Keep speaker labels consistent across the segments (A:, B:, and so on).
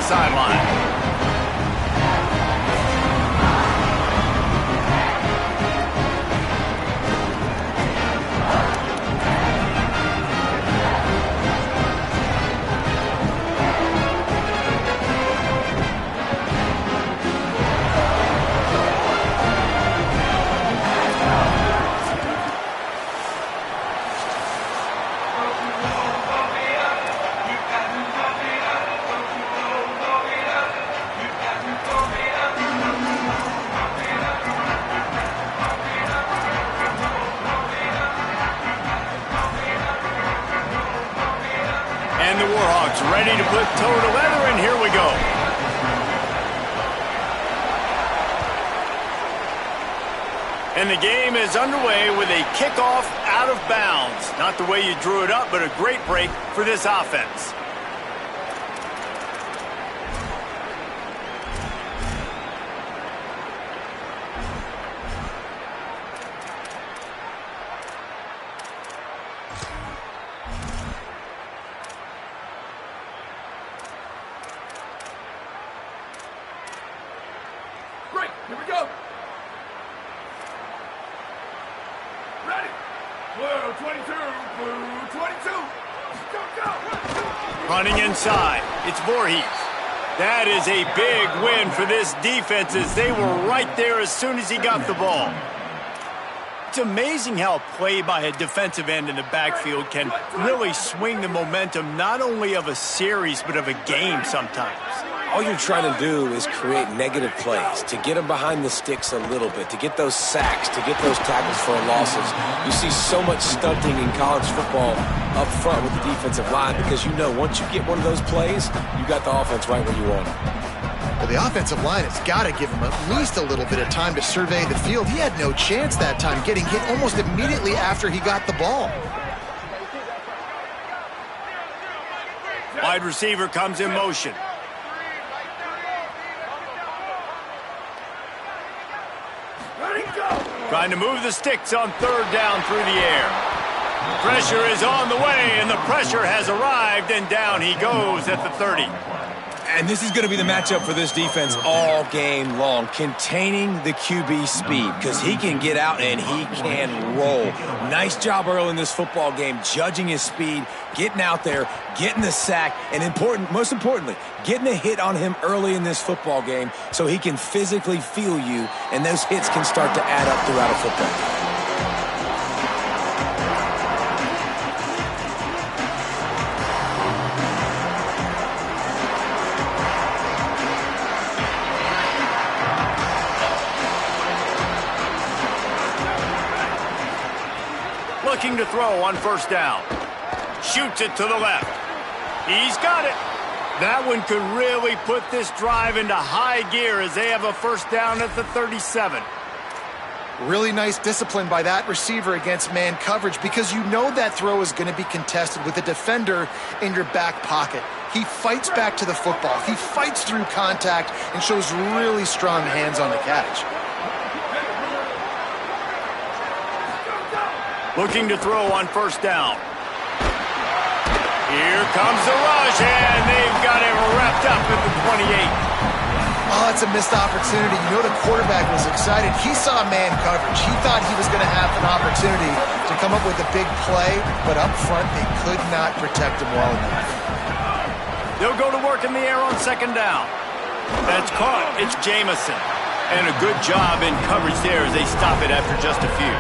A: sideline. And the Warhawks ready to put toe to leather, and here we go. And the game is underway with a kickoff out of bounds. Not the way you drew it up, but a great break for this offense.
B: Great, here we go. Ready. Blue 22, blue 22. Go, go.
A: Running inside, it's Voorhees. That is a big win for this defense as they were right there as soon as he got the ball. It's amazing how play by a defensive end in the backfield can really swing the momentum not only of a series but of a game sometimes.
C: All you're trying to do is create negative plays, to get them behind the sticks a little bit, to get those sacks, to get those tackles for losses. You see so much stunting in college football up front with the defensive line because you know once you get one of those plays, you got the offense right where you want it.
D: Well, the offensive line has got to give him at least a little bit of time to survey the field. He had no chance that time, getting hit almost immediately after he got the ball.
A: Wide receiver comes in motion. Trying to move the sticks on third down through the air. Pressure is on the way, and the pressure has arrived, and down he goes at the 30.
C: And this is going to be the matchup for this defense all game long, containing the QB speed, because he can get out and he can roll. Nice job early in this football game, judging his speed, getting out there, getting the sack, and most importantly, getting a hit on him early in this football game so he can physically feel you, and those hits can start to add up throughout a football game.
A: Looking to throw on first down. Shoots it to the left. He's got it. That one could really put this drive into high gear as they have a first down at the 37.
D: Really nice discipline by that receiver against man coverage because you know that throw is going to be contested with a defender in your back pocket. He fights back to the football. He fights through contact and shows really strong hands on the catch.
A: Looking to throw on first down. Here comes the rush, and they've got him wrapped up at the 28.
D: Oh, it's a missed opportunity. You know the quarterback was excited. He saw man coverage. He thought he was going to have an opportunity to come up with a big play, but up front they could not protect him well enough.
A: They'll go to work in the air on second down. That's caught. It's Jamison. And a good job in coverage there as they stop it after just a few.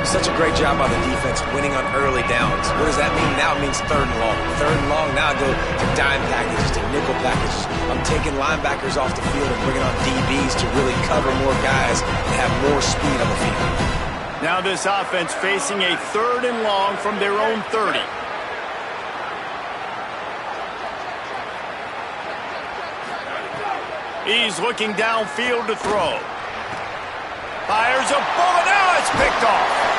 C: Such a great job by the defense winning on early downs. What does that mean? Now it means third and long. Third and long, now I go to dime packages, to nickel packages. I'm taking linebackers off the field and bringing on DBs to really cover more guys and have more speed on the field.
A: Now this offense facing a third and long from their own 30. He's looking downfield to throw. Fires a bullet. Now it's picked off.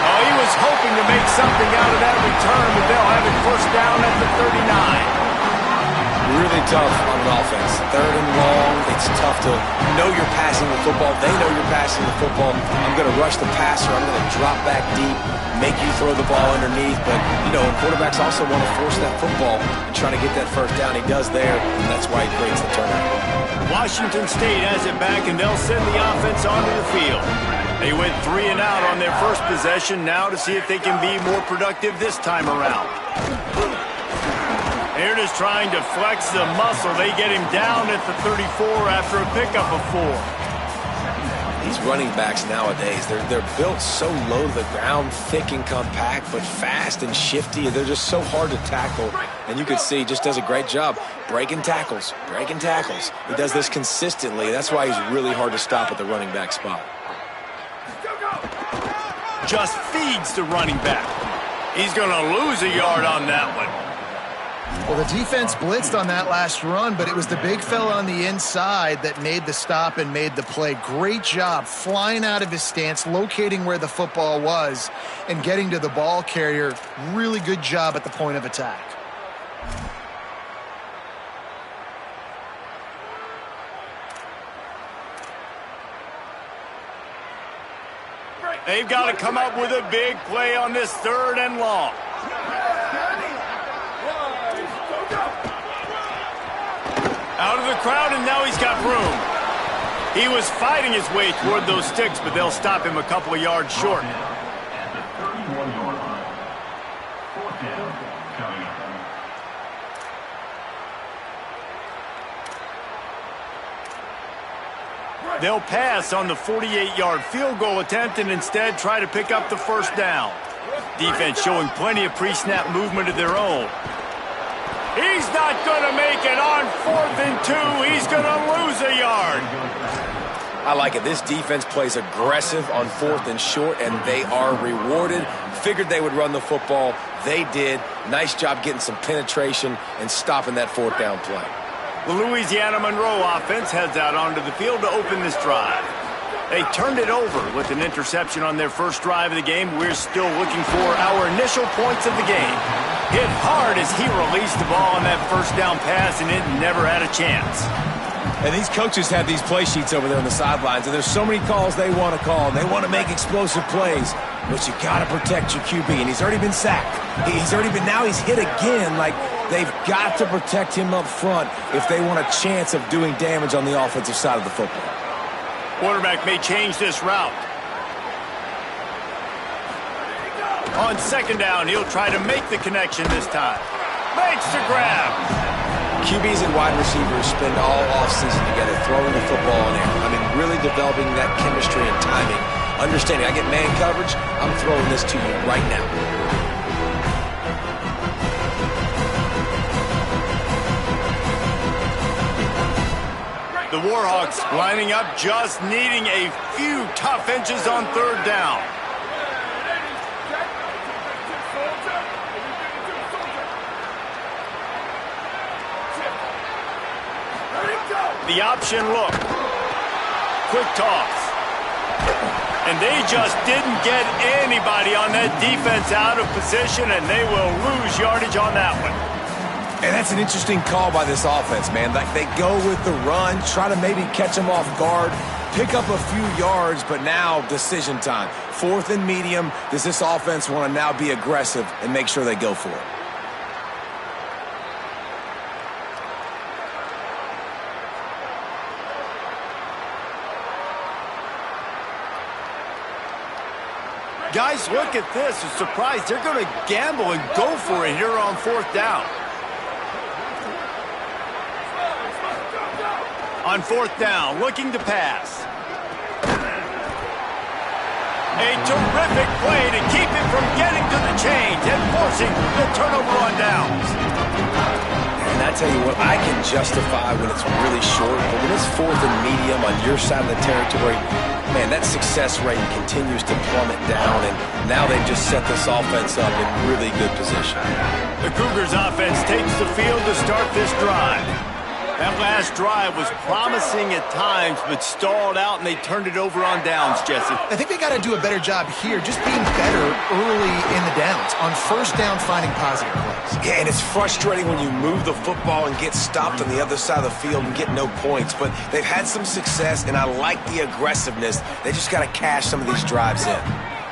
A: Oh, he was hoping to make something out of that return, but they'll have it first down at the 39.
C: Really tough on an offense. Third and long, it's tough to know you're passing the football. They know you're passing the football. I'm going to rush the passer. I'm going to drop back deep, make you throw the ball underneath. But, you know, quarterbacks also want to force that football and try to get that first down. He does there, and that's why he creates the turnover.
A: Washington State has it back, and they'll send the offense onto the field. They went 3 and out on their first possession, now to see if they can be more productive this time around. They're just trying to flex the muscle. They get him down at the 34 after a pickup of 4.
C: These running backs nowadays, they're built so low to the ground, thick and compact, but fast and shifty. They're just so hard to tackle. And you can see he just does a great job breaking tackles, breaking tackles. He does this consistently. That's why he's really hard to stop at the running back spot.
A: Just feeds the running back. He's going to lose a yard on that one.
D: Well, the defense blitzed on that last run, but it was the big fella on the inside that made the stop and made the play. Great job flying out of his stance, locating where the football was, and getting to the ball carrier. Really good job at the point of attack.
A: They've got to come up with a big play on this 3rd and long. Out of the crowd, and now he's got room. He was fighting his way toward those sticks, but they'll stop him a couple of yards short. They'll pass on the 48-yard field goal attempt and instead try to pick up the first down. Defense showing plenty of pre-snap movement of their own. He's not going to make it on 4th and 2. He's going to lose a yard.
C: I like it. This defense plays aggressive on 4th and short, and they are rewarded. Figured they would run the football. They did. Nice job getting some penetration and stopping that 4th down play.
A: The Louisiana Monroe offense heads out onto the field to open this drive. They turned it over with an interception on their first drive of the game. We're still looking for our initial points of the game. Hit hard as he released the ball on that first down pass, and it never had a chance.
C: And these coaches have these play sheets over there on the sidelines, and there's so many calls they want to call, and they want to make explosive plays. But you got to protect your QB, and he's already been sacked. Now he's hit again. Like, they've got to protect him up front if they want a chance of doing damage on the offensive side of the football.
A: Quarterback may change this route. On 2nd down, he'll try to make the connection this time. Makes the grab.
C: QBs and wide receivers spend all offseason together throwing the football in air. I mean, really developing that chemistry and timing. Understanding, I get man coverage, I'm throwing this to you right now.
A: The Warhawks lining up, just needing a few tough inches on 3rd down. The option look. Quick toss. And they just didn't get anybody on that defense out of position, and they will lose yardage on that one.
C: And that's an interesting call by this offense, man. Like, they go with the run, try to maybe catch them off guard, pick up a few yards, but now decision time. 4th and medium. Does this offense want to now be aggressive and make sure they go for it?
A: Guys, look at this. I'm surprised. They're going to gamble and go for it here on 4th down. On 4th down, looking to pass. A terrific play to keep him from getting to the chains and forcing the turnover on downs.
C: And I tell you what, I can justify when it's really short, but when it's 4th and medium on your side of the territory, man, that success rate continues to plummet down, and now they've just set this offense up in really good position.
A: The Cougars offense takes the field to start this drive. That last drive was promising at times, but stalled out, and they turned it over on downs, Jesse.
D: I think they got to do a better job here, just being better early in the downs. On first down, finding positive plays.
C: Yeah, and it's frustrating when you move the football and get stopped on the other side of the field and get no points. But they've had some success, and I like the aggressiveness. They just got to cash some of these drives in.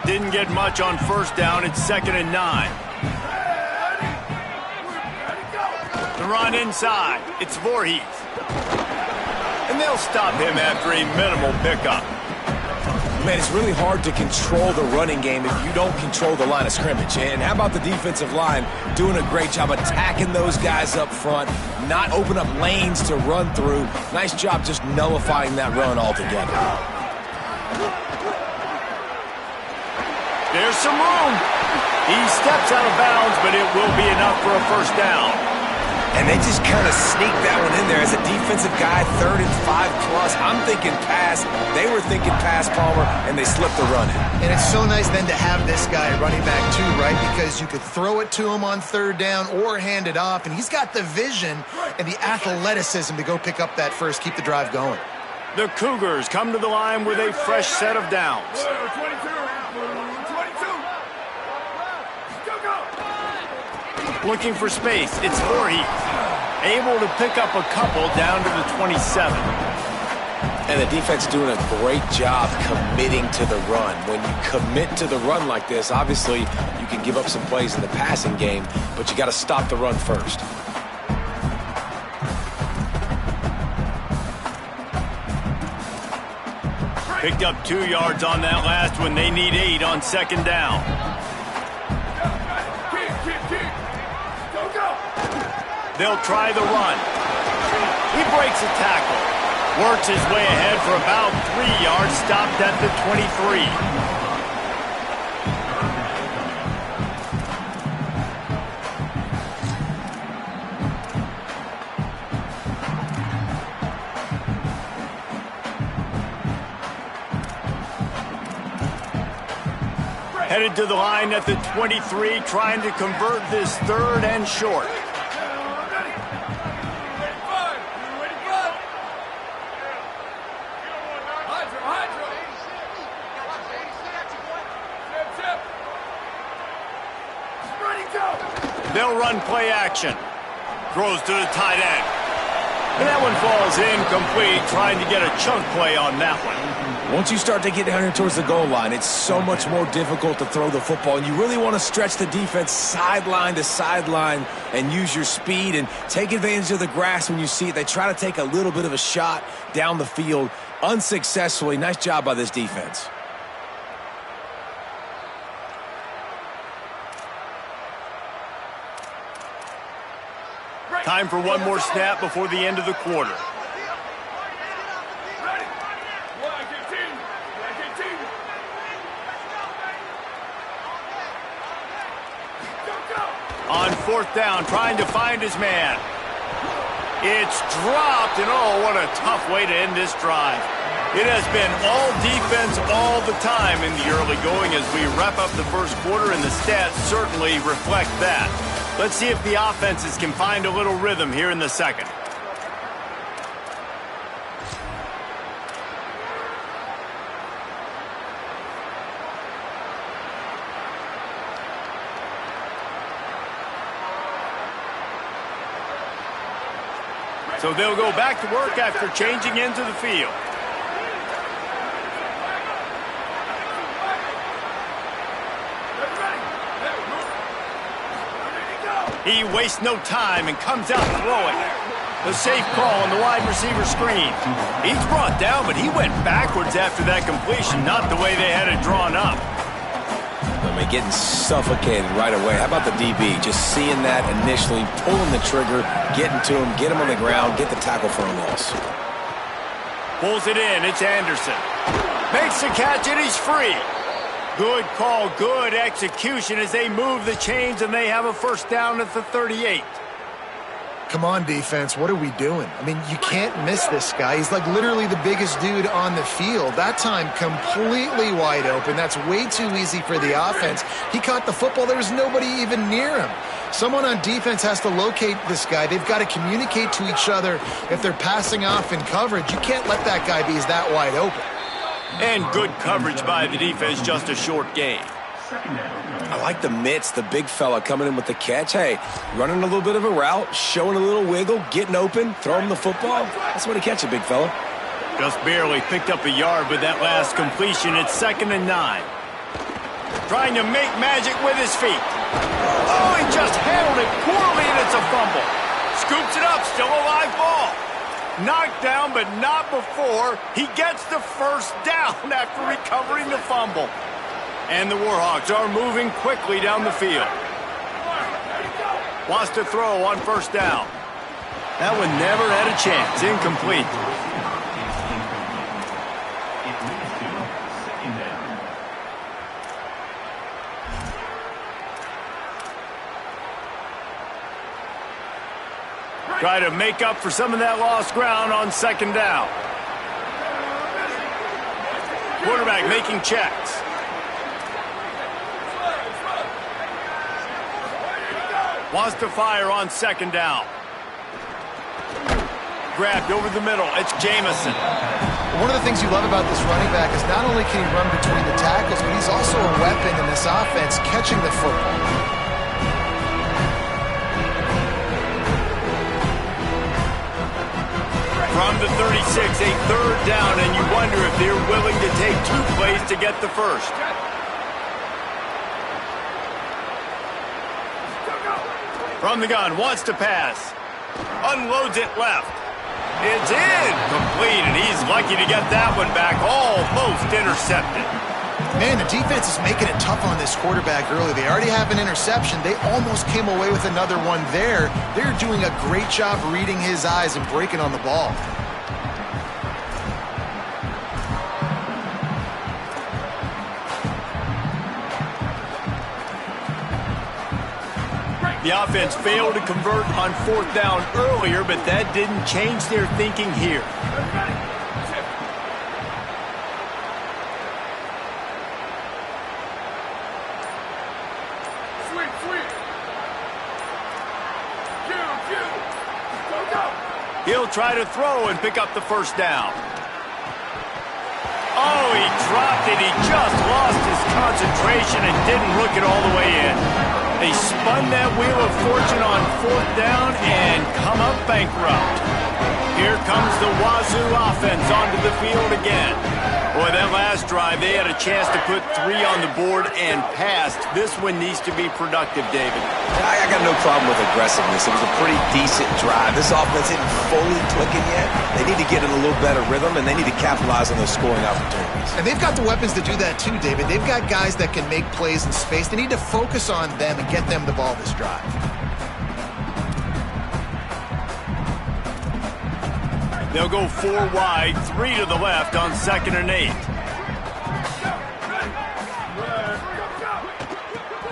A: Didn't get much on first down. It's 2nd and 9. The run inside. It's Voorhees. And they'll stop him after a minimal pickup.
C: Man, it's really hard to control the running game if you don't control the line of scrimmage. And how about the defensive line doing a great job attacking those guys up front, not open up lanes to run through. Nice job just nullifying that run altogether.
A: There's some room. He steps out of bounds, but it will be enough for a first down.
C: And they just kind of sneaked that one in there. As a defensive guy, 3rd and 5+. I'm thinking pass. They were thinking pass, Palmer, and they slipped the run in.
D: And it's so nice then to have this guy running back too, right? Because you could throw it to him on 3rd down or hand it off, and he's got the vision and the athleticism to go pick up that first, keep the drive going.
A: The Cougars come to the line with a fresh set of downs.
B: 22, 22. Go, go.
A: Looking for space. It's Voorhees. Able to pick up a couple down to the 27.
C: And the defense doing a great job committing to the run. When you commit to the run like this, obviously you can give up some plays in the passing game, but you got to stop the run first.
A: Picked up 2 yards on that last one. They need 8 on 2nd down. They'll try the run. He breaks a tackle. Works his way ahead for about 3 yards. Stopped at the 23. Headed to the line at the 23, trying to convert this 3rd and short. They'll run play action. Throws to the tight end. And that one falls incomplete, trying to get a chunk play on that one.
C: Once you start to get down here towards the goal line, it's so much more difficult to throw the football. And you really want to stretch the defense sideline to sideline and use your speed and take advantage of the grass when you see it. They try to take a little bit of a shot down the field unsuccessfully. Nice job by this defense.
A: Time for one more snap before the end of the quarter. On 4th down, trying to find his man. It's dropped, and oh, what a tough way to end this drive. It has been all defense all the time in the early going as we wrap up the first quarter, and the stats certainly reflect that. Let's see if the offenses can find a little rhythm here in the second. So they'll go back to work after changing into the field. He wastes no time and comes out throwing. The safe call on the wide receiver screen. He's brought down, but he went backwards after that completion, not the way they had it drawn up.
C: I mean, getting suffocated right away. How about the DB? Just seeing that initially, pulling the trigger, getting to him, get him on the ground, get the tackle for a loss.
A: Pulls it in. It's Anderson. Makes the catch, and he's free. Good call, good execution as they move the chains, and they have a first down at the 38.
D: Come on, defense. What are we doing? I mean, you can't miss this guy. He's like literally the biggest dude on the field. That time, completely wide open. That's way too easy for the offense. He caught the football. There was nobody even near him. Someone on defense has to locate this guy. They've got to communicate to each other if they're passing off in coverage. You can't let that guy be that wide open.
A: And good coverage by the defense, just a short gain.
C: I like the mitts, the big fella coming in with the catch. Hey, running a little bit of a route, showing a little wiggle, getting open, throwing the football. That's the way to catch it, big fella.
A: Just barely picked up a yard with that last completion. It's 2nd and 9. Trying to make magic with his feet. Oh, he just handled it poorly, and it's a fumble. Scoops it up, still a live ball. Knocked down, but not before he gets the first down after recovering the fumble. And the Warhawks are moving quickly down the field. Wants to throw on 1st down. That one never had a chance. Incomplete. Try to make up for some of that lost ground on 2nd down. Quarterback making checks. Wants to fire on 2nd down. Grabbed over the middle. It's Jamison.
D: One of the things you love about this running back is not only can he run between the tackles, but he's also a weapon in this offense catching the football.
A: From the 36, a 3rd down, and you wonder if they're willing to take 2 plays to get the first. From the gun, wants to pass. Unloads it left. It's incomplete, and he's lucky to get that one back. Almost intercepted.
D: Man, the defense is making it tough on this quarterback early. They already have an interception. They almost came away with another one there. They're doing a great job reading his eyes and breaking on the ball.
A: The offense failed to convert on 4th down earlier, but that didn't change their thinking here. He'll try to throw and pick up the 1st down. Oh, he dropped it. He just lost his concentration and didn't look it all the way in. They spun that wheel of fortune on 4th down and come up bankrupt. Here comes the Wazoo offense onto the field again. Boy, that last drive, they had a chance to put 3 on the board and passed. This one needs to be productive, David.
C: I got no problem with aggressiveness. It was a pretty decent drive. This offense isn't fully clicking yet. They need to get in a little better rhythm, and they need to capitalize on those scoring opportunities.
D: And they've got the weapons to do that too, David. They've got guys that can make plays in space. They need to focus on them and get them the ball this drive.
A: They'll go 4 wide, 3 to the left on 2nd and 8.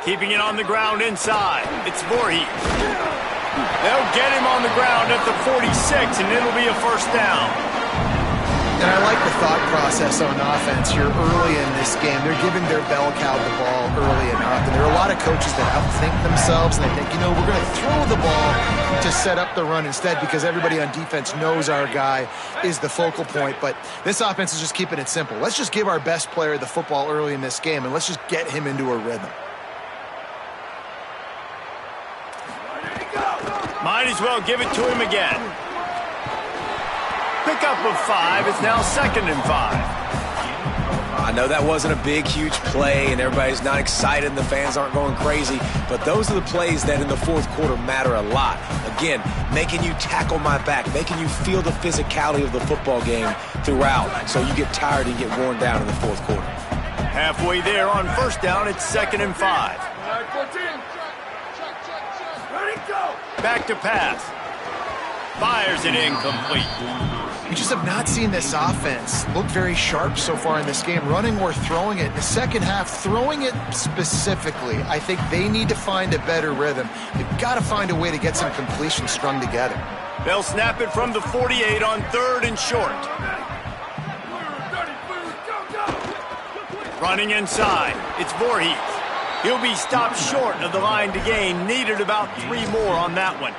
A: Keeping it on the ground inside. It's Voorhees. They'll get him on the ground at the 46, and it'll be a 1st down.
D: And I like the thought process on offense here early in this game. They're giving their bell cow the ball early enough. And there are a lot of coaches that outthink themselves, and they think, you know, we're going to throw the ball to set up the run instead because everybody on defense knows our guy is the focal point. But this offense is just keeping it simple. Let's just give our best player the football early in this game, and let's just get him into a rhythm.
A: Might as well give it to him again. Pickup of 5. It's now 2nd and 5.
C: I know that wasn't a big, huge play, and everybody's not excited, and the fans aren't going crazy, but those are the plays that in the 4th quarter matter a lot. Again, making you tackle my back, making you feel the physicality of the football game throughout, so you get tired and get worn down in the 4th quarter.
A: Halfway there on 1st down, it's 2nd and 5. Back to pass. Fires it incomplete.
D: We just have not seen this offense look very sharp so far in this game, running or throwing it. In the second half, throwing it specifically, I think they need to find a better rhythm. They've got to find a way to get some completion strung together.
A: They'll snap it from the 48 on 3rd and short. Running inside, it's Voorhees. He'll be stopped short of the line to gain. Needed about 3 more on that one.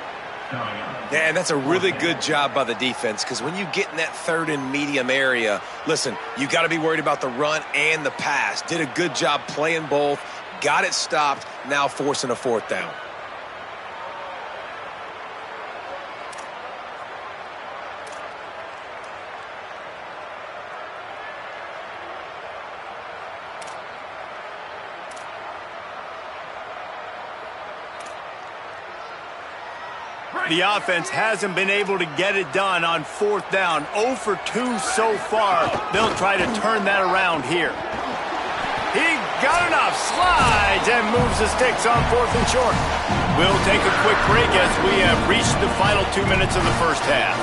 C: Yeah, and that's a really good job by the defense, because when you get in that 3rd and medium area, listen, you got to be worried about the run and the pass. Did a good job playing both, got it stopped, now forcing a 4th down.
A: The offense hasn't been able to get it done on 4th down. 0 for 2 so far. They'll try to turn that around here. He got enough, slides, and moves the sticks on 4th and short. We'll take a quick break as we have reached the final 2 minutes of the first half.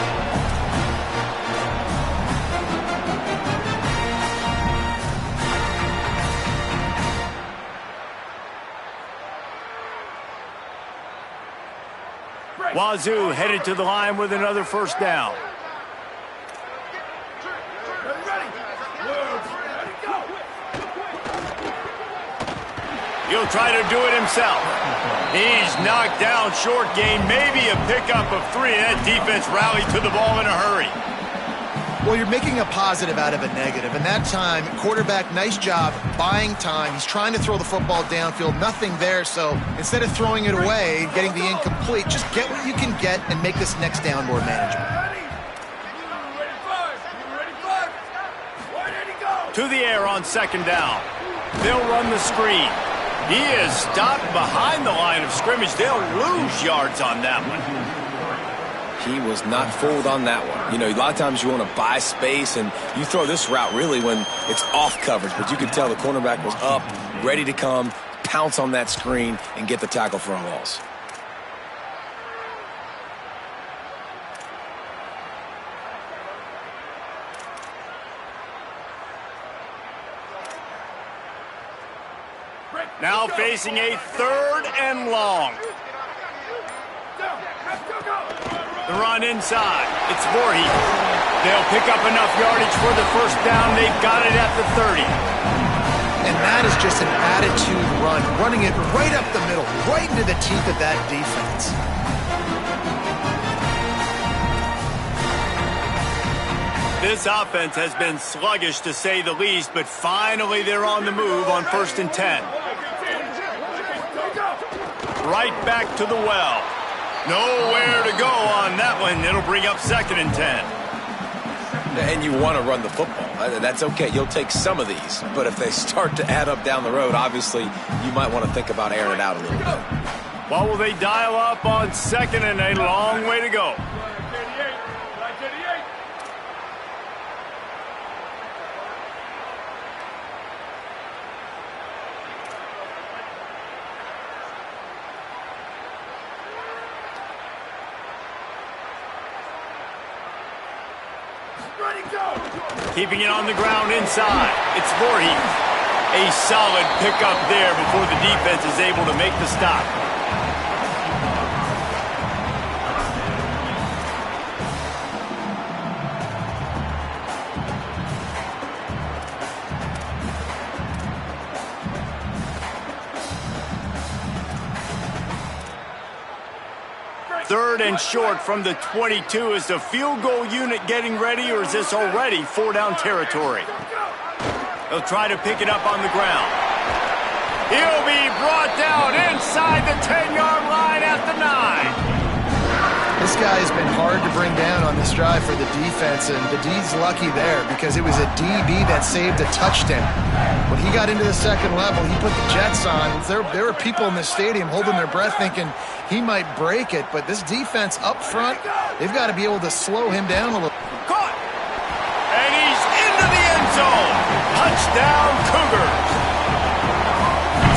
A: Wazoo headed to the line with another 1st down. He'll try to do it himself. He's knocked down short gain, maybe a pickup of 3. That defense rallied to the ball in a hurry.
D: Well, you're making a positive out of a negative, and that time, quarterback, nice job buying time. He's trying to throw the football downfield, nothing there, so instead of throwing it away, getting the incomplete, just get what you can get and make this next down more manageable.
A: To the air on 2nd down. They'll run the screen. He is stopped behind the line of scrimmage. They'll lose yards on that one.
C: He was not fooled on that one. You know, a lot of times you want to buy space, and you throw this route really when it's off coverage. But you could tell the cornerback was up, ready to come, pounce on that screen, and get the tackle for a loss.
A: Now facing a 3rd and long. The run inside. It's Voorhees. They'll pick up enough yardage for the 1st down. They've got it at the 30.
D: And that is just an attitude run, running it right up the middle, right into the teeth of that defense.
A: This offense has been sluggish to say the least, but finally they're on the move on 1st and 10. Right back to the well. Nowhere to go on that one. It'll bring up 2nd and 10.
C: And you want to run the football. That's okay. You'll take some of these. But if they start to add up down the road, obviously you might want to think about airing it out a little bit.
A: What will they dial up on 2nd and a long way to go? Keeping it on the ground inside. It's Voorhees. A solid pickup there before the defense is able to make the stop. Third and short from the 22. Is the field goal unit getting ready, or is this already 4-down territory? They'll try to pick it up on the ground. He'll be brought down inside the 10-yard line at the 9.
D: This guy has been hard to bring down on this drive for the defense, and the D's lucky there because it was a DB that saved a touchdown. When he got into the 2nd level, he put the Jets on. There were people in the stadium holding their breath thinking he might break it, but this defense up front, they've got to be able to slow him down a little.
A: Caught! And he's into the end zone. Touchdown, Cougars.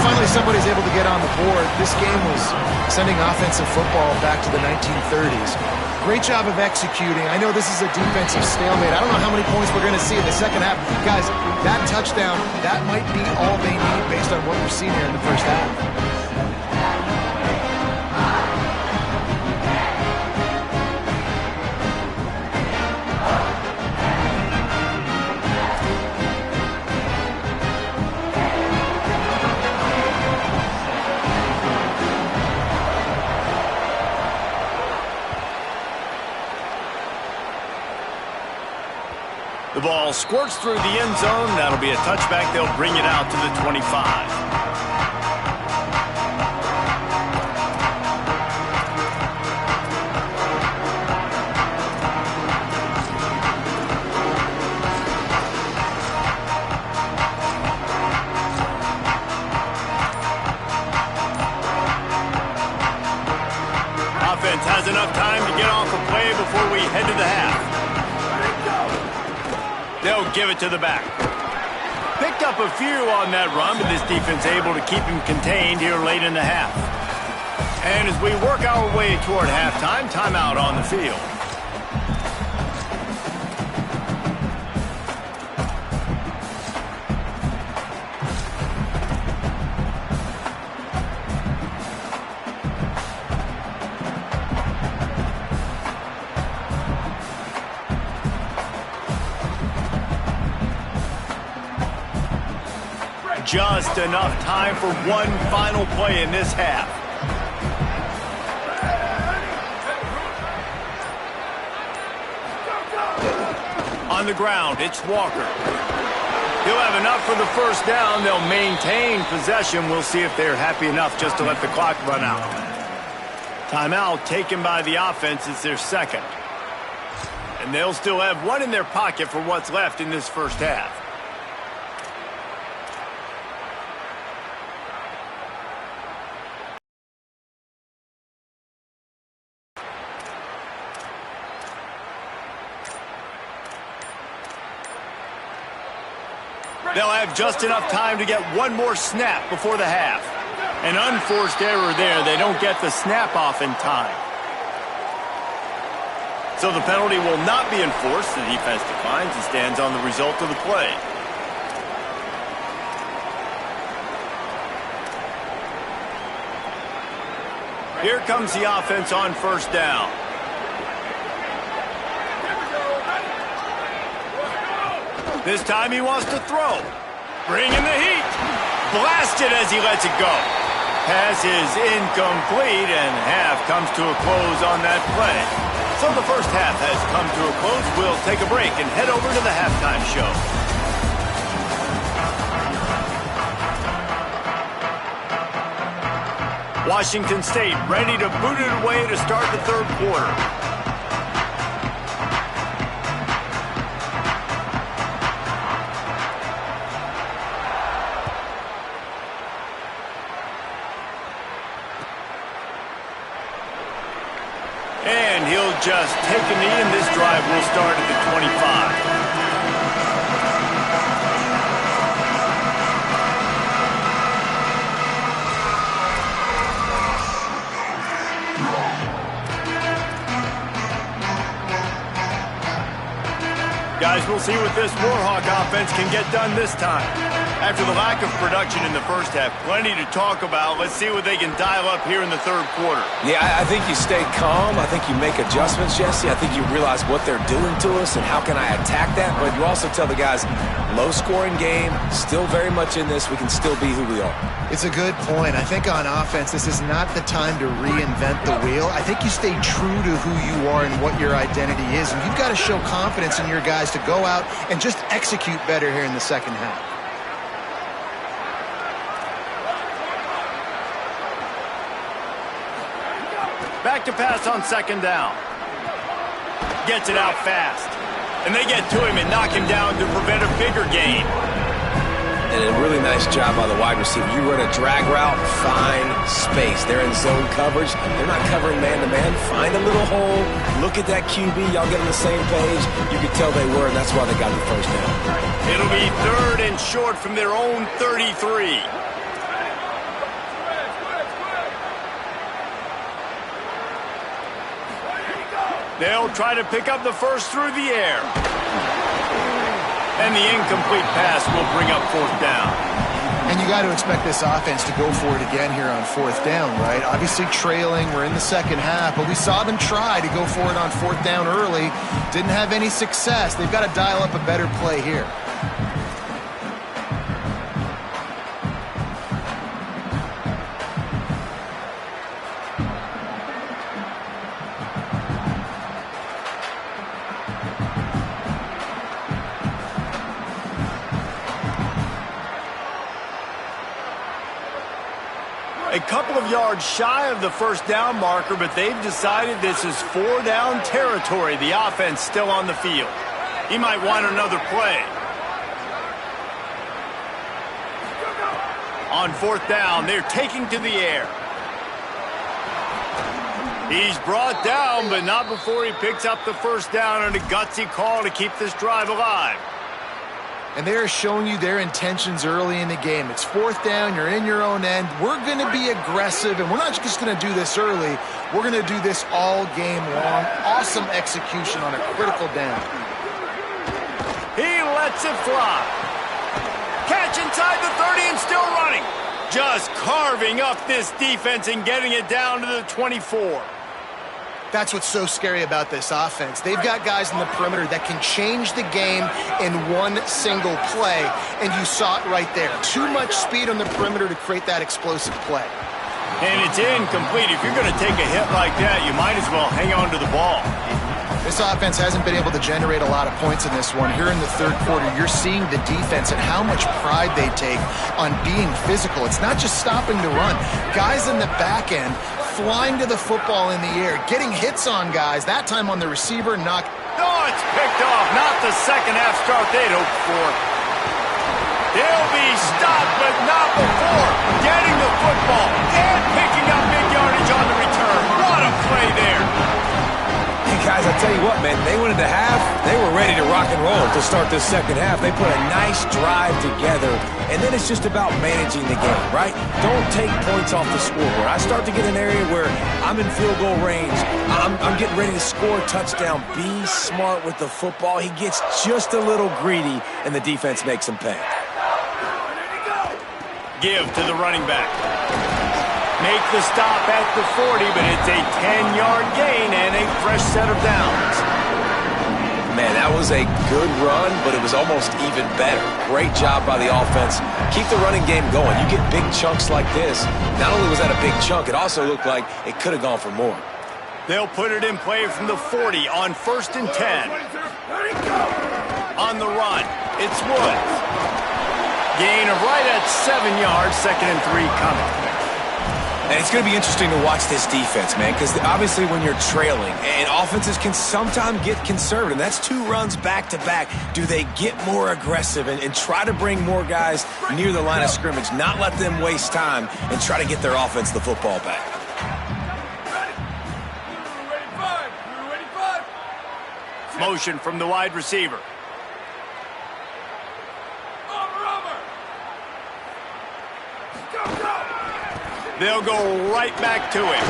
D: Finally, somebody's able to get on the board. This game was sending offensive football back to the 1930s. Great job of executing. I know this is a defensive stalemate. I don't know how many points we're going to see in the second half. Guys, that touchdown, that might be all they need based on what we've seen here in the first half.
A: The ball squirts through the end zone. That'll be a touchback. They'll bring it out to the 25. Offense has enough time to get off a play before we head to the half. They'll give it to the back. Picked up a few on that run, but this defense able to keep him contained here late in the half. And as we work our way toward halftime, timeout on the field. Just enough time for one final play in this half. On the ground, it's Walker. He'll have enough for the first down. They'll maintain possession. We'll see if they're happy enough just to let the clock run out. Timeout taken by the offense. It's their second. And they'll still have one in their pocket for what's left in this first half. They'll have just enough time to get one more snap before the half. An unforced error there. They don't get the snap off in time. So the penalty will not be enforced. The defense declines and stands on the result of the play. Here comes the offense on first down. This time he wants to throw. Bring in the heat. Blasted as he lets it go. Pass is incomplete, and half comes to a close on that play. So the first half has come to a close. We'll take a break and head over to the halftime show. Washington State ready to boot it away to start the third quarter. And he'll just take a knee, and this drive will start at the 25. Guys, we'll see what this Warhawk offense can get done this time. After the lack of production in the first half, plenty to talk about. Let's see what they can dial up here in the third quarter.
C: Yeah, I think you stay calm. I think you make adjustments, Jesse. I think you realize what they're doing to us and how can I attack that. But you also tell the guys, low-scoring game, still very much in this. We can still be who we are.
D: It's a good point. I think on offense, this is not the time to reinvent the wheel. I think you stay true to who you are and what your identity is. And you've got to show confidence in your guys to go out and just execute better here in the second half.
A: Back to pass on second down. Gets it out fast. And they get to him and knock him down to prevent a bigger gain.
C: And a really nice job by the wide receiver. You run a drag route, find space. They're in zone coverage. They're not covering man-to-man. Find a little hole. Look at that QB. Y'all get on the same page. You could tell they were, and that's why they got the first down.
A: It'll be third and short from their own 33. They'll try to pick up the first through the air. And the incomplete pass will bring up fourth down.
D: And you got to expect this offense to go for it again here on fourth down, right? Obviously trailing, we're in the second half, but we saw them try to go for it on fourth down early. Didn't have any success. They've got to dial up a better play here.
A: A couple of yards shy of the first down marker, but they've decided this is 4-down territory. The offense still on the field. He might want another play. On 4th down, they're taking to the air. He's brought down, but not before he picks up the first down on a gutsy call to keep this drive alive.
D: And they're showing you their intentions early in the game. It's 4th down, you're in your own end. We're going to be aggressive, and we're not just going to do this early. We're going to do this all game long. Awesome execution on a critical down.
A: He lets it fly. Catch inside the 30 and still running. Just carving up this defense and getting it down to the 24.
D: That's what's so scary about this offense. They've got guys in the perimeter that can change the game in one single play, and you saw it right there. Too much speed on the perimeter to create that explosive play.
A: And it's incomplete. If you're going to take a hit like that, you might as well hang on to the ball.
D: This offense hasn't been able to generate a lot of points in this one. Here in the 3rd quarter, you're seeing the defense and how much pride they take on being physical. It's not just stopping the run. Guys in the back end flying to the football in the air, getting hits on guys, that time on the receiver, knock.
A: Oh, it's picked off. Not the second half start they'd hoped for. They'll be stopped, but not before getting the football and picking up big yardage on the return. What a play there.
C: Guys, I'll tell you what, man, they wanted to have, they were ready to rock and roll to start this second half. They put a nice drive together, and then it's just about managing the game, right? Don't take points off the scoreboard. I start to get an area where I'm in field goal range. I'm getting ready to score a touchdown. Be smart with the football. He gets just a little greedy, and the defense makes him pay.
A: Give to the running back. Make the stop at the 40, but it's a 10-yard gain and a fresh set of downs.
C: Man, that was a good run, but it was almost even better. Great job by the offense. Keep the running game going. You get big chunks like this. Not only was that a big chunk, it also looked like it could have gone for more.
A: They'll put it in play from the 40 on 1st and 10. On the run, it's Woods. Gain of right at 7 yards, 2nd and 3 coming.
C: And it's going to be interesting to watch this defense, man, because obviously when you're trailing, and offenses can sometimes get conservative. That's 2 runs back-to-back. Do they get more aggressive and try to bring more guys near the line of scrimmage, not let them waste time, and try to get their offense the football back?
A: Motion from the wide receiver. They'll go right back to him.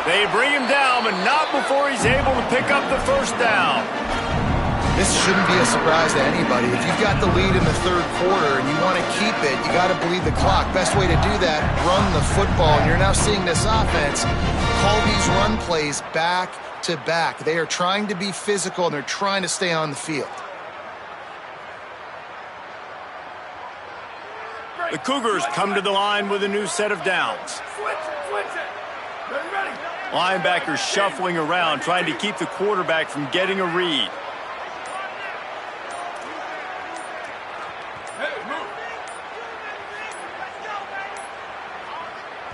A: They bring him down, but not before he's able to pick up the first down.
D: This shouldn't be a surprise to anybody. If you've got the lead in the 3rd quarter and you want to keep it, you got to bleed the clock. Best way to do that, run the football. And you're now seeing this offense call these run plays back to back. They are trying to be physical, and they're trying to stay on the field.
A: The Cougars come to the line with a new set of downs.
B: Switch it. Ready.
A: Linebackers shuffling around, trying to keep the quarterback from getting a read.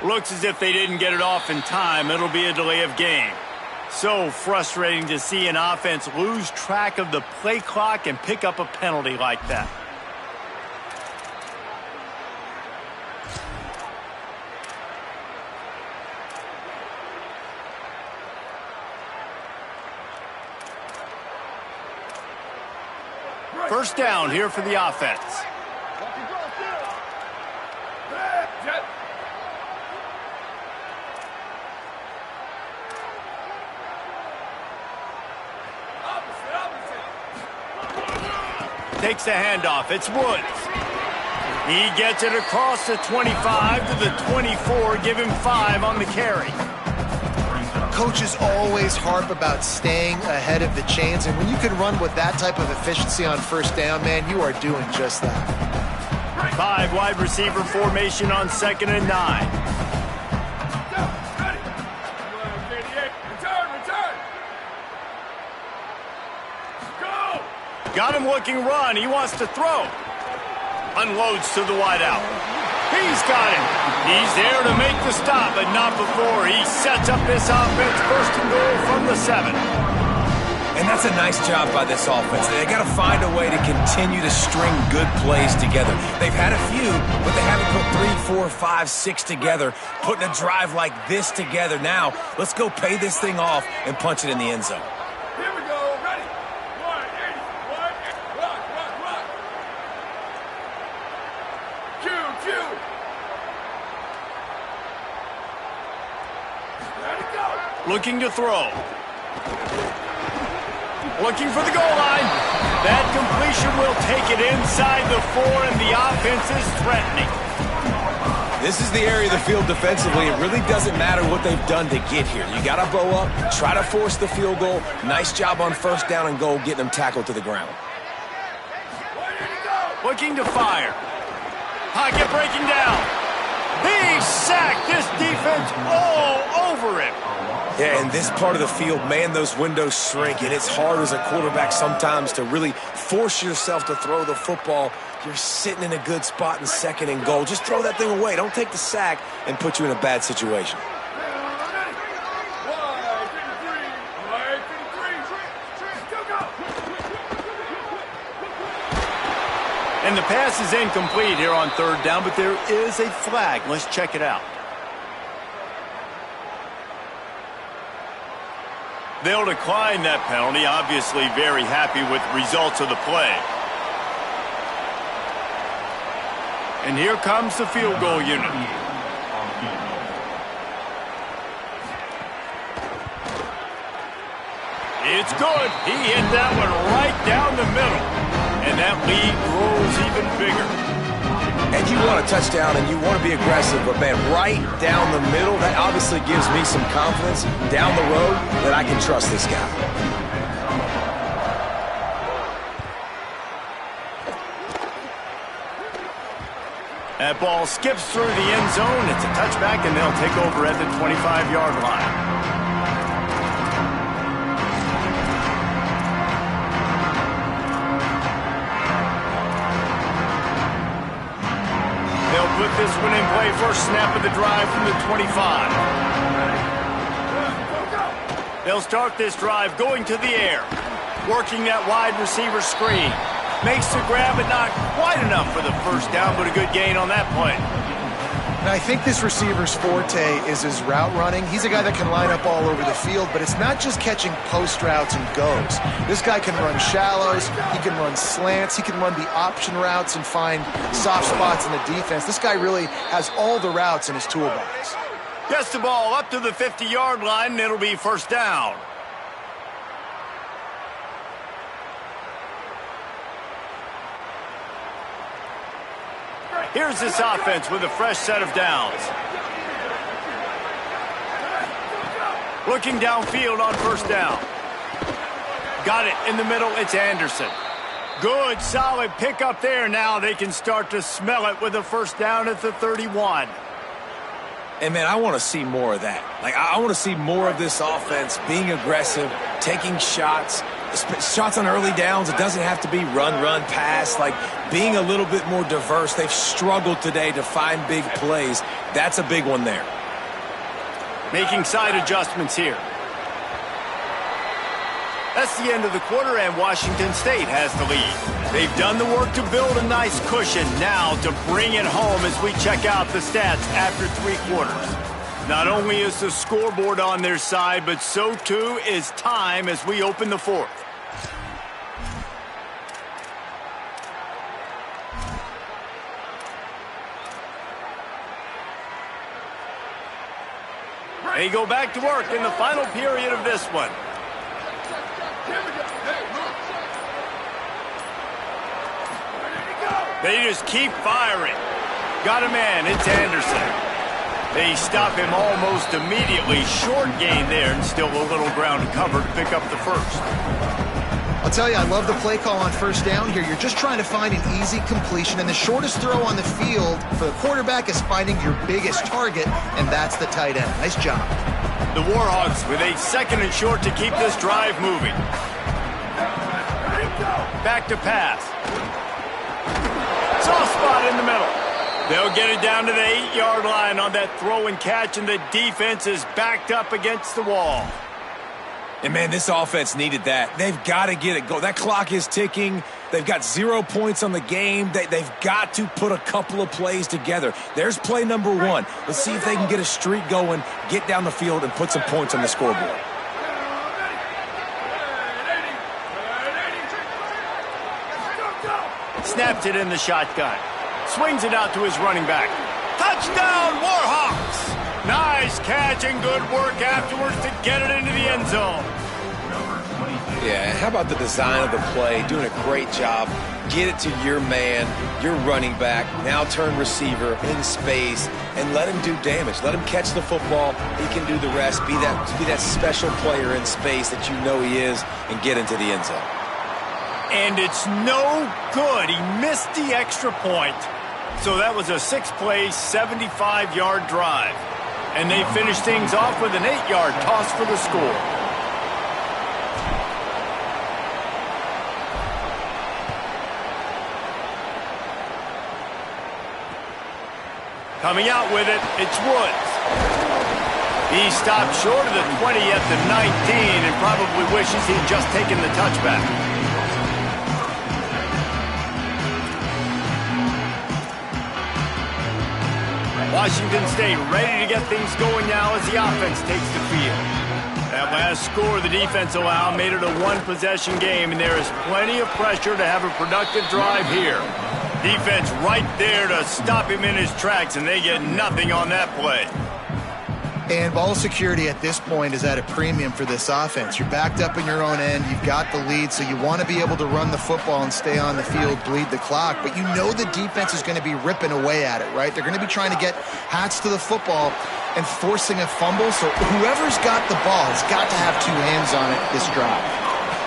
A: Looks as if they didn't get it off in time. It'll be a delay of game. So frustrating to see an offense lose track of the play clock and pick up a penalty like that. First down here for the offense. Takes the handoff. It's Woods. He gets it across the 25 to the 24. Give him 5 on the carry.
D: Coaches always harp about staying ahead of the chains, and when you can run with that type of efficiency on first down, man, you are doing just that.
A: 5 wide receiver formation on 2nd and 9. Got him looking run. He wants to throw. Unloads to the wideout. He's got him. He's there to make the stop, but not before he sets up this offense. First and goal from the 7.
C: And that's a nice job by this offense. They got to find a way to continue to string good plays together. They've had a few, but they haven't put 3, 4, 5, 6 together. Putting a drive like this together. Now, let's go pay this thing off and punch it in the end zone.
B: Here we go. Ready? 1, 80, 1, rock. Q. Ready, go.
A: Looking to throw. Looking for the goal line. That completion will take it inside the 4, and the offense is threatening.
C: This is the area of the field defensively. It really doesn't matter what they've done to get here. You got to bow up, try to force the field goal. Nice job on first down and goal, getting them tackled to the ground.
A: Looking to fire. Pocket breaking down. Big sack. This defense all over him.
C: Yeah, in this part of the field, man, those windows shrink, and it's hard as a quarterback sometimes to really force yourself to throw the football. You're sitting in a good spot in second and goal. Just throw that thing away. Don't take the sack and put you in a bad situation.
A: And the pass is incomplete here on third down, but there is a flag. Let's check it out. They'll decline that penalty, obviously very happy with the results of the play. And here comes the field goal unit. It's good. He hit that one right down the middle. And that lead grows even bigger.
C: And you want a touchdown and you want to be aggressive, but man, right down the middle, that obviously gives me some confidence down the road that I can trust this guy.
A: That ball skips through the end zone. It's a touchback, and they'll take over at the 25-yard line. They'll put this one in play. First snap of the drive from the 25. They'll start this drive going to the air. Working that wide receiver screen. Makes the grab, but not quite enough for the first down, but a good gain on that play.
D: And I think this receiver's forte is his route running. He's a guy that can line up all over the field, but it's not just catching post routes and goes. This guy can run shallows, he can run slants, he can run the option routes and find soft spots in the defense. This guy really has all the routes in his toolbox.
A: Gets the ball up to the 50-yard line, and it'll be first down. Here's this offense with a fresh set of downs. Looking downfield on first down. Got it in the middle. It's Anderson. Good, solid pickup there. Now they can start to smell it with a first down at the 31.
C: And, man, I want to see more of that. Like, I want to see more of this offense being aggressive, taking shots on early downs. It doesn't have to be run, pass. Like, being a little bit more diverse. They've struggled today to find big plays. That's a big one there.
A: Making side adjustments here. That's the end of the quarter, and Washington State has the lead. They've done the work to build a nice cushion. Now to bring it home as we check out the stats after 3 quarters. Not only is the scoreboard on their side, but so too is time as we open the 4th. They go back to work in the final period of this one. They just keep firing. Got a man. It's Anderson. They stop him almost immediately. Short gain there, and still a little ground to cover to pick up the first.
D: I'll tell you, I love the play call on first down here. You're just trying to find an easy completion, and the shortest throw on the field for the quarterback is finding your biggest target, and that's the tight end. Nice job.
A: The Warhawks with a 2nd and short to keep this drive moving. Back to pass. Soft spot in the middle. They'll get it down to the 8-yard line on that throw and catch, and the defense is backed up against the wall.
C: And, man, this offense needed that. They've got to get it going. That clock is ticking. They've got 0 points on the game. They've got to put a couple of plays together. There's play number 1. Let's see if they can get a streak going, get down the field, and put some points on the scoreboard.
A: Snaps it in the shotgun. Swings it out to his running back. Touchdown, Warhawks! Nice catch and good work afterwards to get it into the end zone.
C: Yeah, how about the design of the play? Doing a great job. Get it to your man, your running back, now turn receiver in space, and let him do damage. Let him catch the football. He can do the rest. Be that special player in space that you know he is, and get into the end zone.
A: And it's no good. He missed the extra point. So that was a 6-play, 75-yard drive. And they finished things off with an 8-yard toss for the score. Coming out with it, it's Woods. He stopped short of the 20 at the 19 and probably wishes he'd just taken the touchback. Washington State ready to get things going now as the offense takes the field. That last score the defense allowed made it a one-possession game, and there is plenty of pressure to have a productive drive here. Defense right there to stop him in his tracks, and they get nothing on that play.
D: And ball security at this point is at a premium for this offense. You're backed up in your own end. You've got the lead, so you want to be able to run the football and stay on the field, bleed the clock. But you know the defense is going to be ripping away at it, right? They're going to be trying to get hats to the football and forcing a fumble. So whoever's got the ball has got to have 2 hands on it this drive.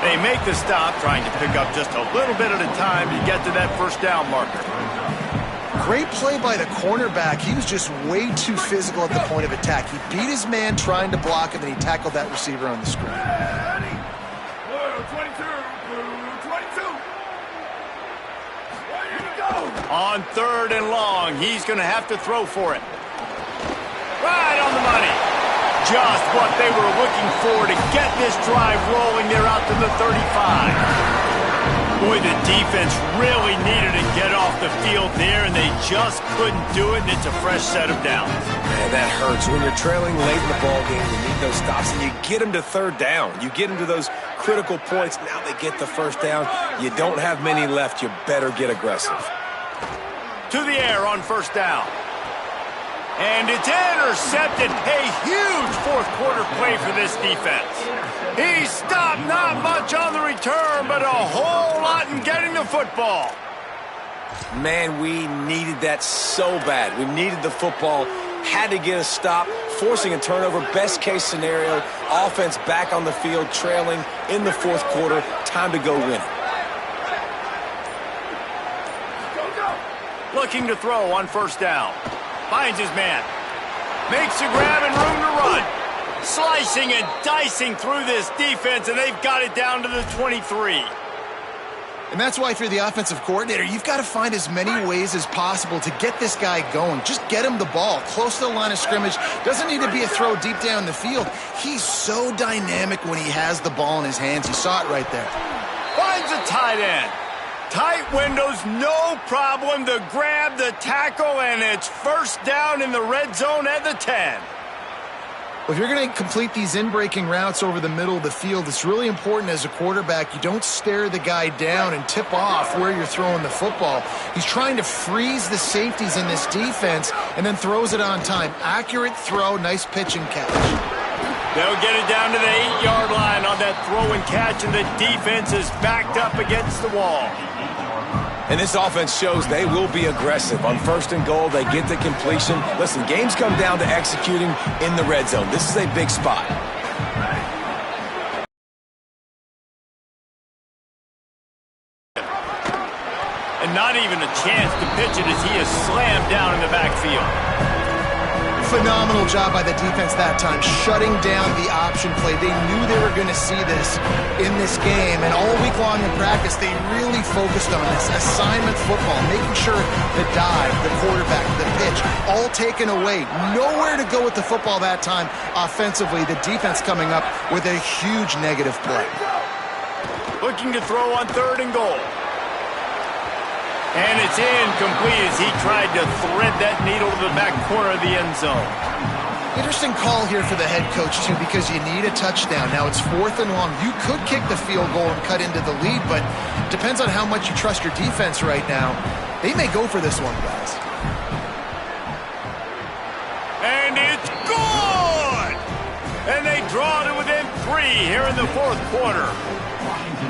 A: They make the stop, trying to pick up just a little bit at a time to get to that first down marker.
D: Great play by the cornerback. He was just way too physical at the point of attack. He beat his man trying to block him, and he tackled that receiver on the screen.
B: 22.
A: On 3rd and long, he's going to have to throw for it. Right on the money. Just what they were looking for to get this drive rolling. They're out to the 35. Boy, the defense really needed to get off the field there, and they just couldn't do it, and it's a fresh set of downs.
C: Man, that hurts. When you're trailing late in the ballgame, you need those stops, and you get them to 3rd down. You get them to those critical points. Now they get the first down. You don't have many left. You better get aggressive.
A: To the air on 1st down. And it's intercepted. A huge 4th-quarter play for this defense. He stopped, not much on the return, but a whole lot in getting the football.
C: Man, we needed that so bad. We needed the football, had to get a stop, forcing a turnover. Best case scenario, offense back on the field, trailing in the 4th quarter. Time to go win it.
A: Looking to throw on 1st down. Finds his man. Makes a grab and room to run. Slicing and dicing through this defense, and they've got it down to the 23.
D: And that's why if you're the offensive coordinator, you've got to find as many ways as possible to get this guy going. Just get him the ball close to the line of scrimmage. Doesn't need to be a throw deep down the field. He's so dynamic when he has the ball in his hands. You saw it right there.
A: Finds a tight end. Tight windows, no problem to grab the tackle, and it's 1st down in the red zone at the 10.
D: Well, if you're going to complete these in-breaking routes over the middle of the field, it's really important as a quarterback you don't stare the guy down and tip off where you're throwing the football. He's trying to freeze the safeties in this defense and then throws it on time. Accurate throw, nice pitch and catch.
A: They'll get it down to the 8-yard line on that throw and catch, and the defense is backed up against the wall.
C: And this offense shows they will be aggressive. On 1st and goal, they get the completion. Listen, games come down to executing in the red zone. This is a big spot. And not even a chance to pitch it as he is slammed down in the backfield.
D: Phenomenal job by the defense that time, shutting down the option play. They knew they were going to see this in this game, and all week long in practice, they really focused on this assignment football, making sure the dive, the quarterback, the pitch, all taken away. Nowhere to go with the football that time offensively. The defense coming up with a huge negative play.
A: Looking to throw on 3rd and goal. And it's incomplete as he tried to thread that needle to the back corner of the end zone.
D: Interesting call here for the head coach, too, because you need a touchdown. Now it's 4th and long. You could kick the field goal and cut into the lead, but depends on how much you trust your defense right now. They may go for this one, guys.
A: And it's good! And they draw to within 3 here in the 4th quarter.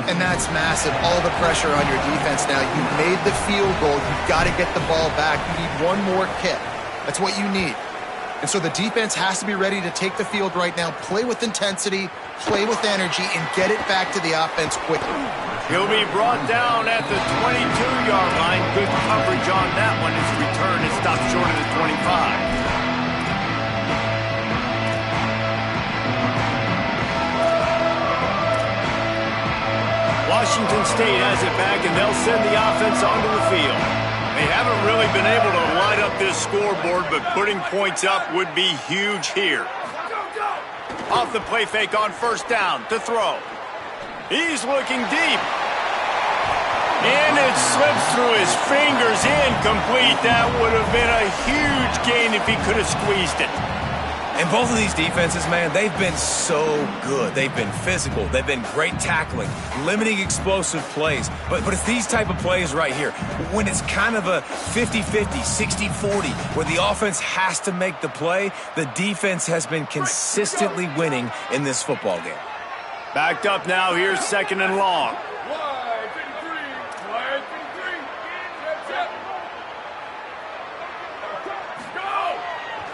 D: And that's massive. All the pressure on your defense now. You've made the field goal. You've got to get the ball back. You need one more kick. That's what you need. And so the defense has to be ready to take the field right now, play with intensity, play with energy, and get it back to the offense quickly.
A: He'll be brought down at the 22-yard line. Good coverage on that one. His return is stopped short of the 25. Washington State has it back, and they'll send the offense onto the field. They haven't really been able to light up this scoreboard, but putting points up would be huge here. Off the play fake on 1st down to throw. He's looking deep. And it slips through his fingers, incomplete. That would have been a huge gain if he could have squeezed it.
C: And both of these defenses, man, they've been so good. They've been physical. They've been great tackling, limiting explosive plays. But it's these type of plays right here, when it's kind of a 50-50, 60-40, where the offense has to make the play, the defense has been consistently winning in this football game.
A: Backed up now, here's 2nd and long.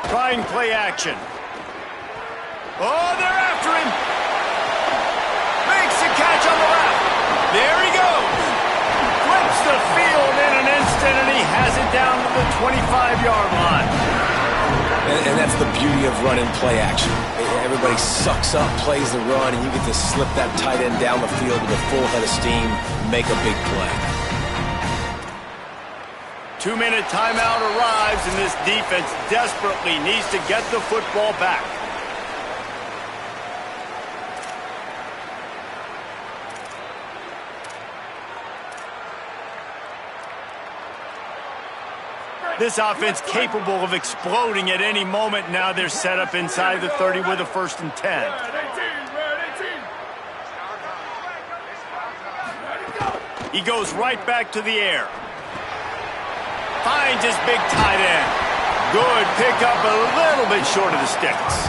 A: Trying play action. Oh, they're after him. Makes the catch on the left. There he goes. Flips the field in an instant, and he has it down to the 25-yard line.
C: And that's the beauty of running play action. Everybody sucks up, plays the run, and you get to slip that tight end down the field with a full head of steam, make a big play.
A: 2-minute timeout arrives, and this defense desperately needs to get the football back. This offense capable of exploding at any moment. Now they're set up inside the 30 with a 1st and 10. He goes right back to the air. Finds his big tight end. Good pickup, a little bit short of the sticks.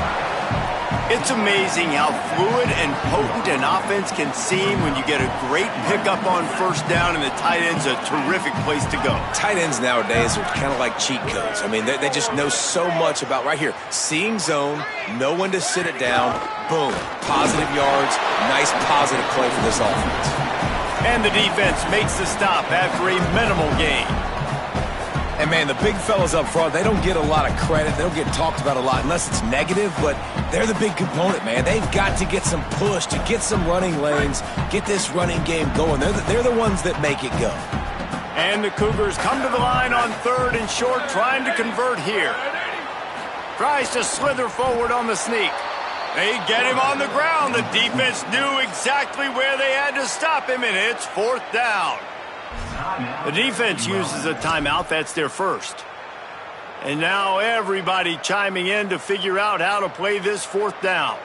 A: It's amazing how fluid and potent an offense can seem when you get a great pickup on 1st down, and the tight end's a terrific place to go.
C: Tight ends nowadays are kind of like cheat codes. I mean, they just know so much about right here. Seeing zone, know when to sit it down, boom, positive yards, nice positive play for this offense.
A: And the defense makes the stop after a minimal gain.
C: And, man, the big fellas up front, they don't get a lot of credit. They don't get talked about a lot unless it's negative, but they're the big component, man. They've got to get some push, to get some running lanes, get this running game going. They're the ones that make it go.
A: And the Cougars come to the line on 3rd and short, trying to convert here. Tries to slither forward on the sneak. They get him on the ground. The defense knew exactly where they had to stop him, and it's 4th down. The defense uses a timeout. That's their first. And now everybody chiming in to figure out how to play this 4th down.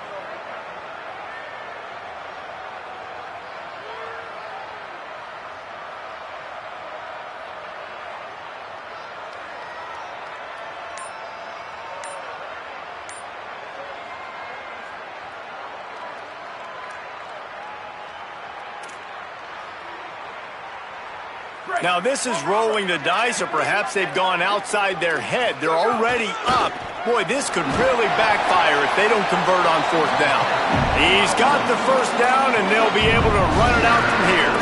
A: Now, this is rolling the dice, or perhaps they've gone outside their head. They're already up. Boy, this could really backfire if they don't convert on 4th down. He's got the 1st down, and they'll be able to run it out from here.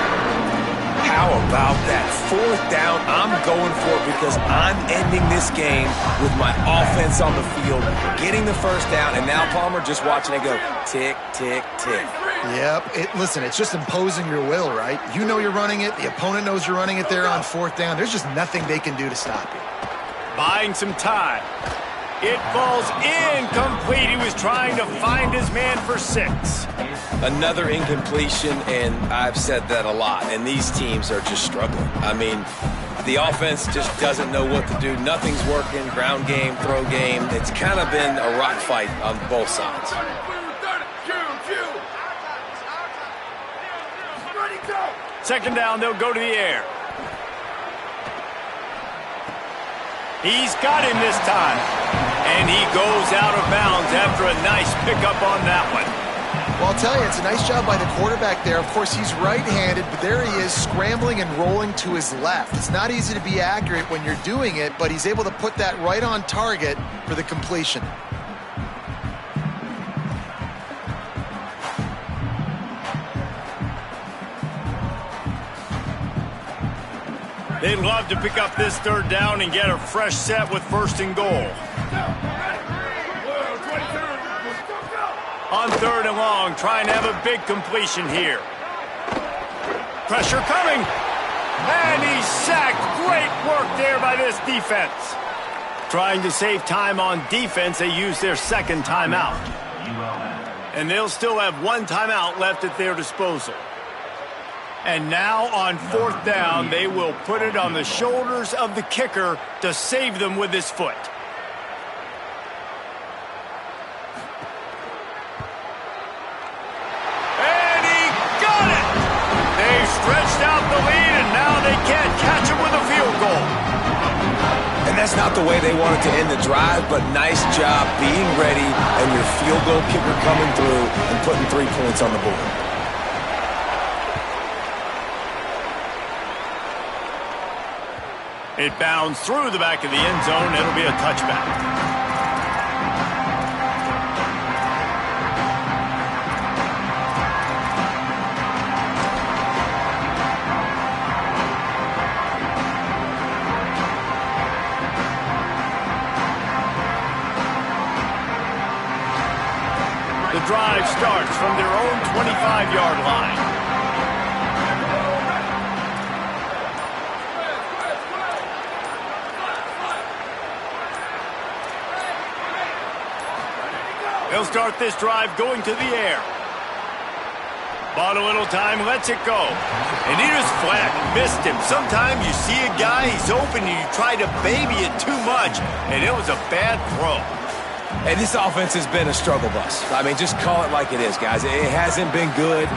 C: How about that? 4th down, I'm going for it because I'm ending this game with my offense on the field, getting the 1st down, and now, Palmer, just watching it go tick, tick, tick.
D: Yep. Listen, it's just imposing your will, right? You know you're running it. The opponent knows you're running it there on 4th down. There's just nothing they can do to stop you.
A: Buying some time. It falls incomplete. He was trying to find his man for 6.
C: Another incompletion, and I've said that a lot, and these teams are just struggling. I mean, the offense just doesn't know what to do. Nothing's working. Ground game, throw game. It's kind of been a rock fight on both sides.
A: Second down, they'll go to the air. He's got him this time. And he goes out of bounds after a nice pickup on that one.
D: Well, I'll tell you, it's a nice job by the quarterback there. Of course, he's right-handed, but there he is scrambling and rolling to his left. It's not easy to be accurate when you're doing it, but he's able to put that right on target for the completion.
A: They'd love to pick up this 3rd down and get a fresh set with 1st and goal. On 3rd and long, trying to have a big completion here. Pressure coming. And he's sacked. Great work there by this defense. Trying to save time on defense, they use their 2nd timeout. And they'll still have 1 timeout left at their disposal. And now on 4th down, they will put it on the shoulders of the kicker to save them with his foot. And he got it! They've stretched out the lead, and now they can't catch him with a field goal.
C: And that's not the way they wanted to end the drive, but nice job being ready and your field goal kicker coming through and putting 3 points on the board.
A: It bounds through the back of the end zone. It'll be a touchback. The drive starts from their own 25-yard line. They'll start this drive going to the air. Bought a little time, lets it go. And he just flat missed him. Sometimes you see a guy, he's open, and you try to baby it too much, and it was a bad throw.
C: And this offense has been a struggle bus. I mean, just call it like it is, guys. It hasn't been good,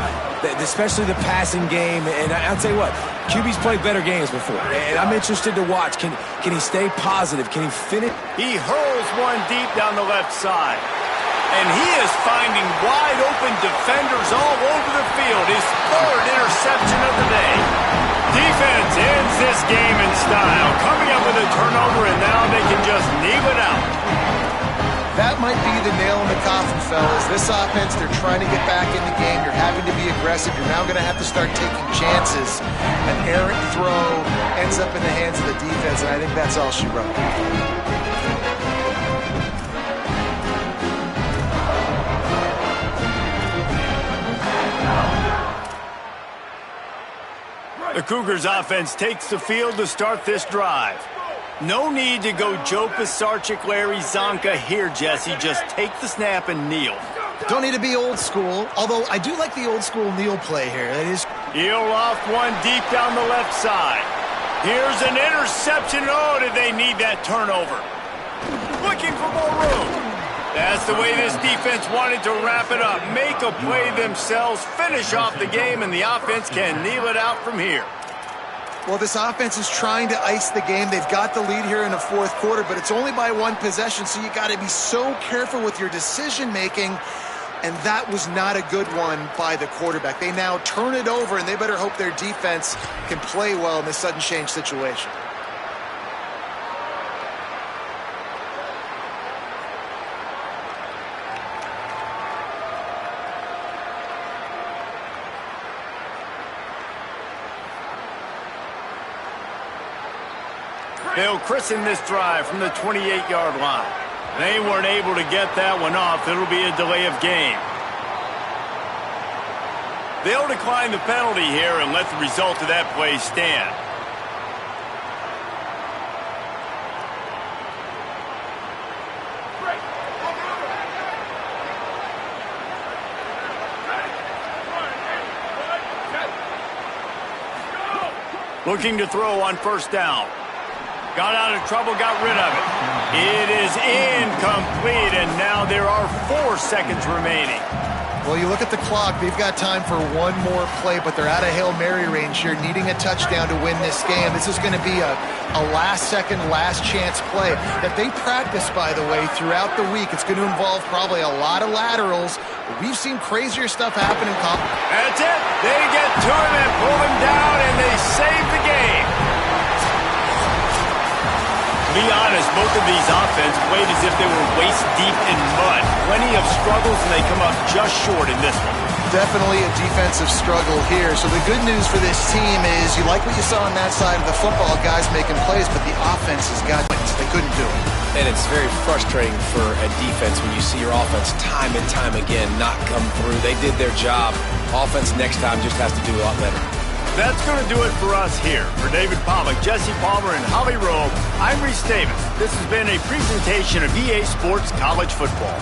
C: especially the passing game. And I'll tell you what, QB's played better games before. And I'm interested to watch. Can he stay positive? Can he finish?
A: He hurls one deep down the left side. And he is finding wide open defenders all over the field. His 3rd interception of the day. Defense ends this game in style. Coming up with a turnover, and now they can just kneel it out.
D: That might be the nail in the coffin, fellas. This offense, they're trying to get back in the game. You're having to be aggressive. You're now going to have to start taking chances. An errant throw ends up in the hands of the defense, and I think that's all she wrote.
A: The Cougars offense takes the field to start this drive. No need to go Joe Pisarcik, Larry Zonka here, Jesse. Just take the snap and kneel.
D: Don't need to be old school, although I do like the old school kneel play here. That is.
A: He'll off one deep down the left side. Here's an interception. Oh, did they need that turnover? Looking for more room. That's the way this defense wanted to wrap it up. Make a play themselves, finish off the game, and the offense can kneel it out from here.
D: Well, this offense is trying to ice the game. They've got the lead here in the 4th quarter, but it's only by 1 possession, so you got to be so careful with your decision-making, and that was not a good one by the quarterback. They now turn it over, and they better hope their defense can play well in this sudden change situation.
A: They'll christen this drive from the 28-yard line. They weren't able to get that one off. It'll be a delay of game. They'll decline the penalty here and let the result of that play stand. Looking to throw on first down. Got out of trouble, got rid of it. It is incomplete, and now there are 4 seconds remaining.
D: Well, you look at the clock, they've got time for one more play, but they're out of Hail Mary range here, needing a touchdown to win this game. This is going to be a last-second, last-chance play that they practice, by the way, throughout the week. It's going to involve probably a lot of laterals. We've seen crazier stuff happen in college.
A: That's it. They get to him and pull him down, and they save the game. To be honest, both of these offenses played as if they were waist-deep in mud. Plenty of struggles, and they come up just short in this one.
D: Definitely a defensive struggle here. So the good news for this team is you like what you saw on that side of the football, guys making plays, but the offense has got points. They couldn't do it.
C: And it's very frustrating for a defense when you see your offense time and time again not come through. They did their job. Offense next time just has to do a lot better.
A: That's going to do it for us here. For David Pollack, Jesse Palmer, and Holly Rowe, I'm Reese Davis. This has been a presentation of EA Sports College Football.